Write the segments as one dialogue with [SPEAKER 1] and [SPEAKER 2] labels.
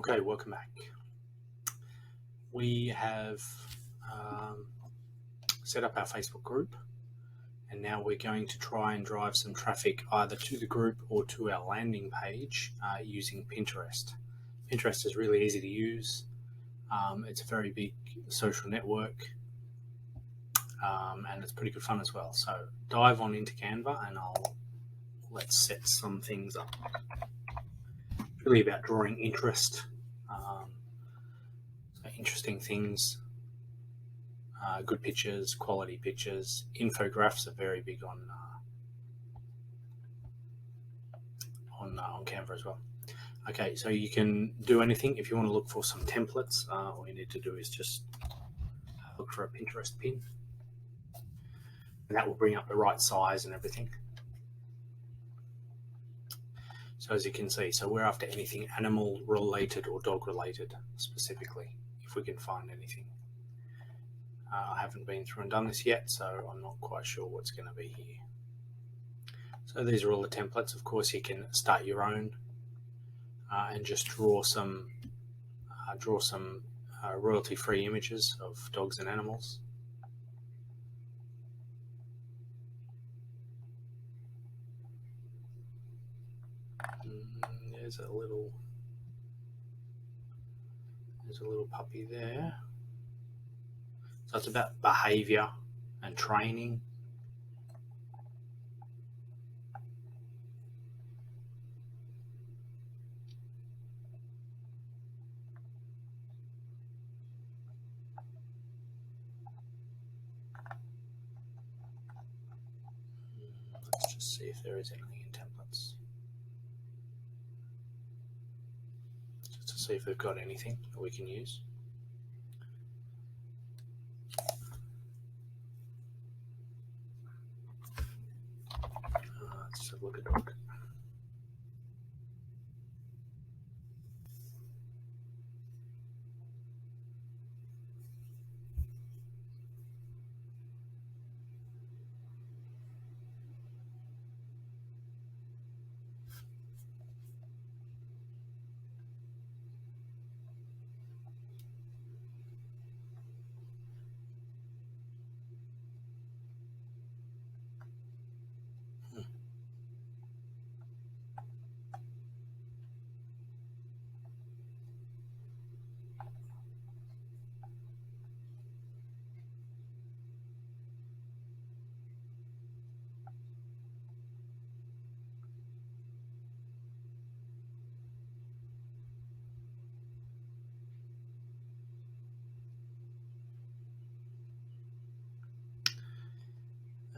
[SPEAKER 1] Okay, welcome back. We have set up our Facebook group, and now we're going to try and drive some traffic either to the group or to our landing page using Pinterest. Pinterest is really easy to use. It's a very big social network, and it's pretty good fun as well. So dive on into Canva, and let's set some things up. It's really about drawing interest. Interesting things, good pictures, quality pictures. Infographics are very big on Canva as well. Okay, so you can do anything. If you want to look for some templates, all you need to do is just look for a Pinterest pin, and that will bring up the right size and everything. So as you can see, so we're after anything animal related or dog related specifically, if we can find anything. I haven't been through and done this yet, so I'm not quite sure what's going to be here. So these are all the templates. Of course, you can start your own and just draw some royalty-free images of dogs and animals. There's a little puppy there. So it's about behavior and training. Let's just see if there is anything in templates. Just to see if we've got anything that we can use. Let's have a look at dog.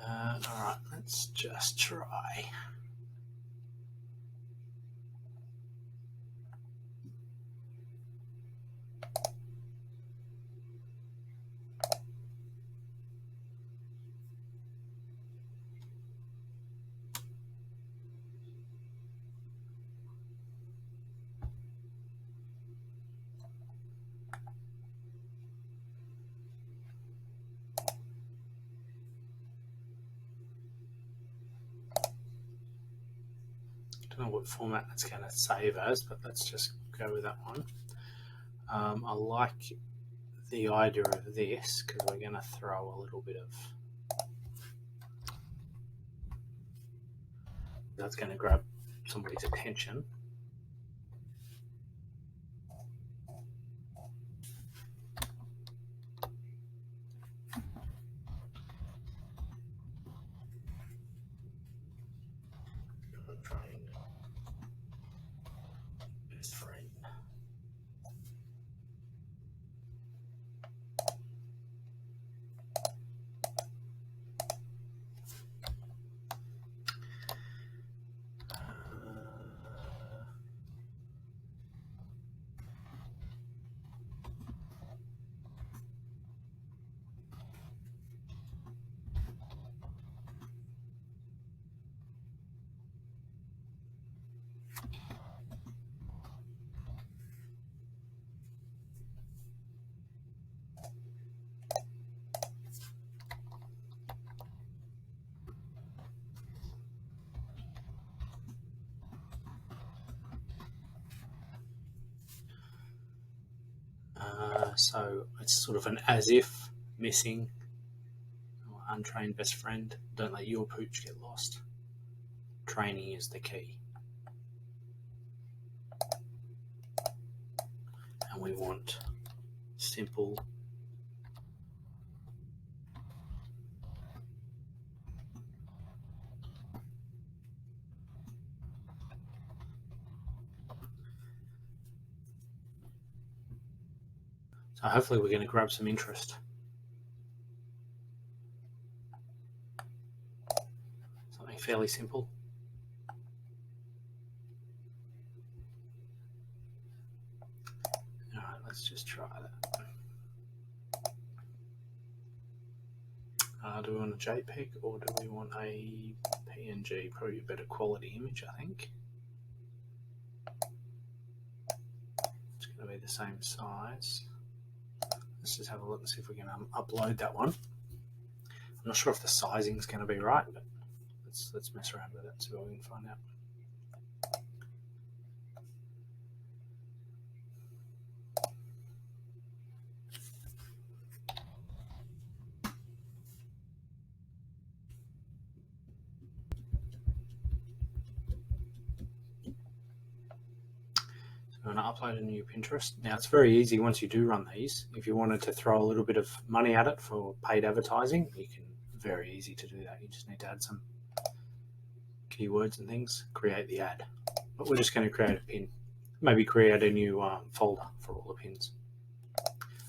[SPEAKER 1] All right, let's just try. I don't know what format that's going to save as, but let's just go with that one. I like the idea of this because we're going to throw a little bit of, that's going to grab somebody's attention. Best friend. So it's sort of an as if missing or untrained best friend. Don't let your pooch get lost. Training is the key. And we want simple. So hopefully we're going to grab some interest. Something fairly simple. All right, let's just try that. Do we want a JPEG or do we want a PNG? Probably a better quality image, I think. It's going to be the same size. Let's just have a look and see if we can upload that one. I'm not sure if the sizing is going to be right, but let's mess around with it and see what we can find out. I'm going to upload a new Pinterest. Now it's very easy once you do run these. If you wanted to throw a little bit of money at it for paid advertising, you can. Very easy to do that. You just need to add some keywords and things, create the ad. But we're just going to create a pin. Maybe create a new folder for all the pins.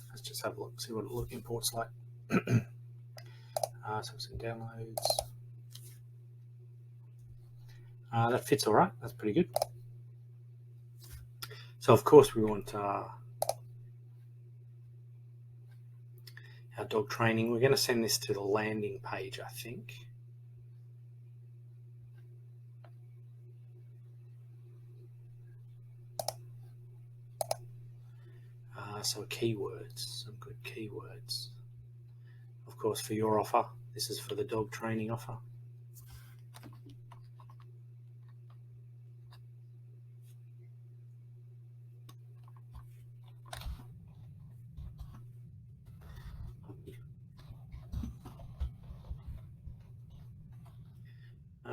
[SPEAKER 1] Let's just have a look, see what it imports like. So it's in downloads. That fits all right. That's pretty good. So of course we want our dog training. We're going to send this to the landing page, I think. So keywords, some good keywords. Of course, for your offer, this is for the dog training offer.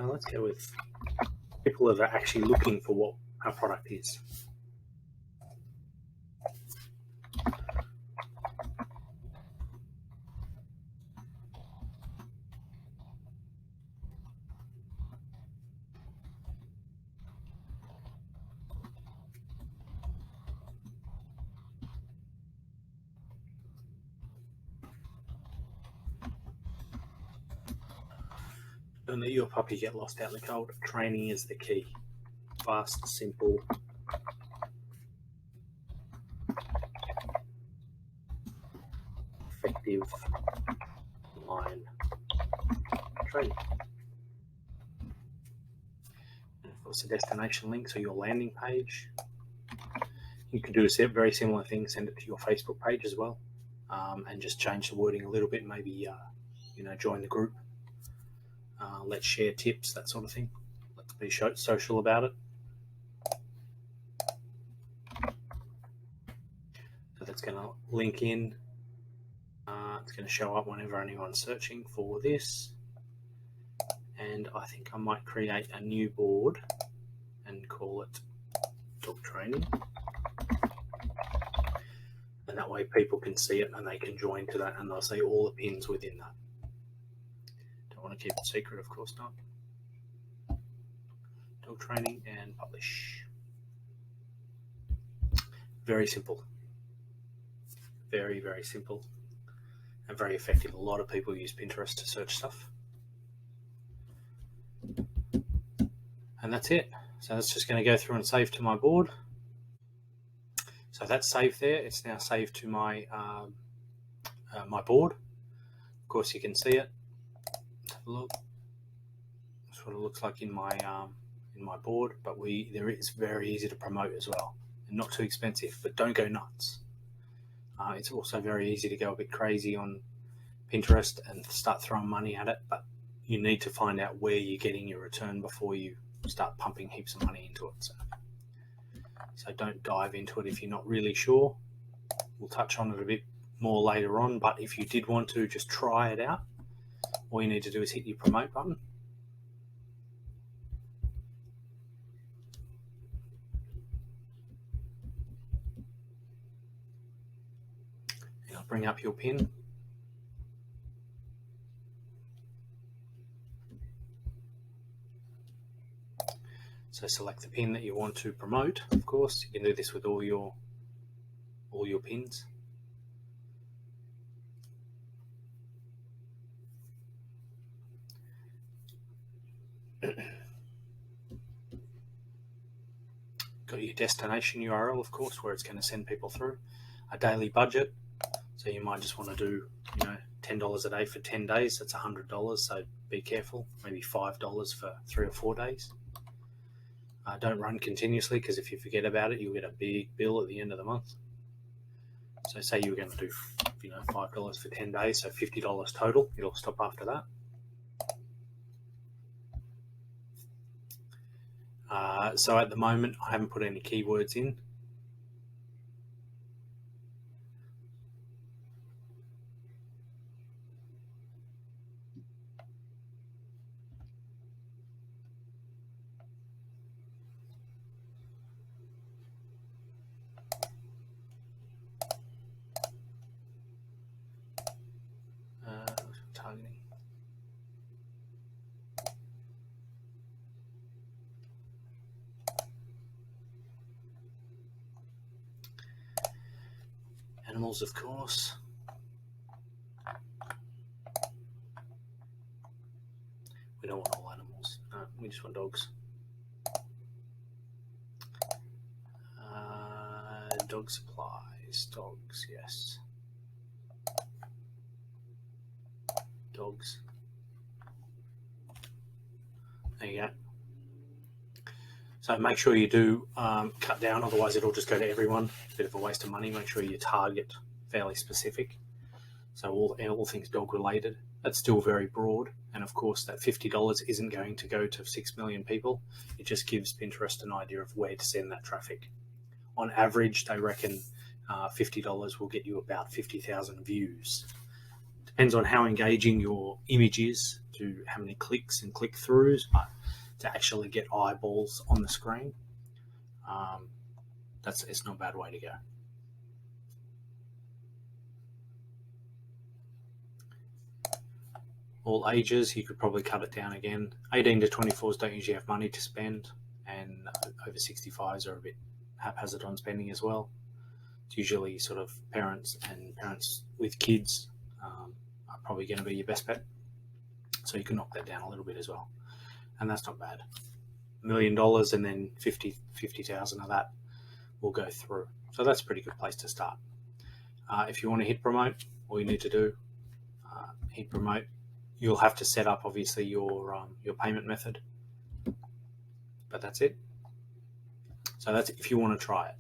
[SPEAKER 1] Let's go with people that are actually looking for what our product is. Don't let your puppy get lost out in the cold. Training is the key. Fast, simple. Effective line training. And of course, the destination links or your landing page. You can do a very similar thing, send it to your Facebook page as well, and just change the wording a little bit. Maybe join the group. Let's share tips, that sort of thing. Let's be social about it. So that's going to link in. It's going to show up whenever anyone's searching for this. And I think I might create a new board and call it dog training. And that way people can see it and they can join to that and they'll see all the pins within that. Don't want to keep it secret, of course not. Dog training and publish. Very simple. Very, very simple and very effective. A lot of people use Pinterest to search stuff. And that's it. So that's just going to go through and save to my board. So that's saved there. It's now saved to my my board. Of course, you can see it. Let's have a look. That's what it looks like in my board. But it's very easy to promote as well, and not too expensive. But don't go nuts. It's also very easy to go a bit crazy on Pinterest and start throwing money at it. But you need to find out where you're getting your return before you start pumping heaps of money into it. So don't dive into it if you're not really sure We'll touch on it a bit more later on, but if you did want to just try it out, all you need to do is hit your promote button. It'll bring up your pin. So select the pin that you want to promote. Of course, you can do this with all your pins. Got your destination URL, of course, where it's going to send people through. A daily budget, so you might just want to do, $10 a day for 10 days. That's $100. So be careful. Maybe $5 for 3 or 4 days. Don't run continuously, because if you forget about it, you'll get a big bill at the end of the month. So say you were going to do, $5 for 10 days, so $50 total. It'll stop after that. So at the moment, I haven't put any keywords in. Targeting. Animals, of course. We don't want all animals. No, we just want dogs. Dog supplies. Dogs, yes. Dogs. There you go. So make sure you do cut down, otherwise it'll just go to everyone. A bit of a waste of money. Make sure you target fairly specific. So all things dog related. That's still very broad. And of course that $50 isn't going to go to 6 million people. It just gives Pinterest an idea of where to send that traffic. On average, they reckon $50 will get you about 50,000 views. Depends on how engaging your image is, to how many clicks and click-throughs, but to actually get eyeballs on the screen, it's not a bad way to go. All ages, you could probably cut it down again. 18 to 24s don't usually have money to spend, and over 65s are a bit haphazard on spending as well. It's usually sort of parents and parents with kids are probably going to be your best bet. So you can knock that down a little bit as well. And that's not bad. $1 million and then 50,000 of that will go through. So that's a pretty good place to start. If you want to hit promote, all you need to do, hit promote. You'll have to set up obviously your payment method, but that's it. So that's if you want to try it.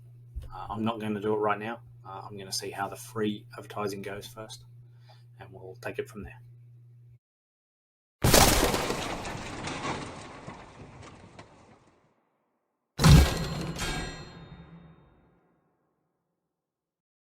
[SPEAKER 1] I'm not going to do it right now. I'm going to see how the free advertising goes first, and we'll take it from there.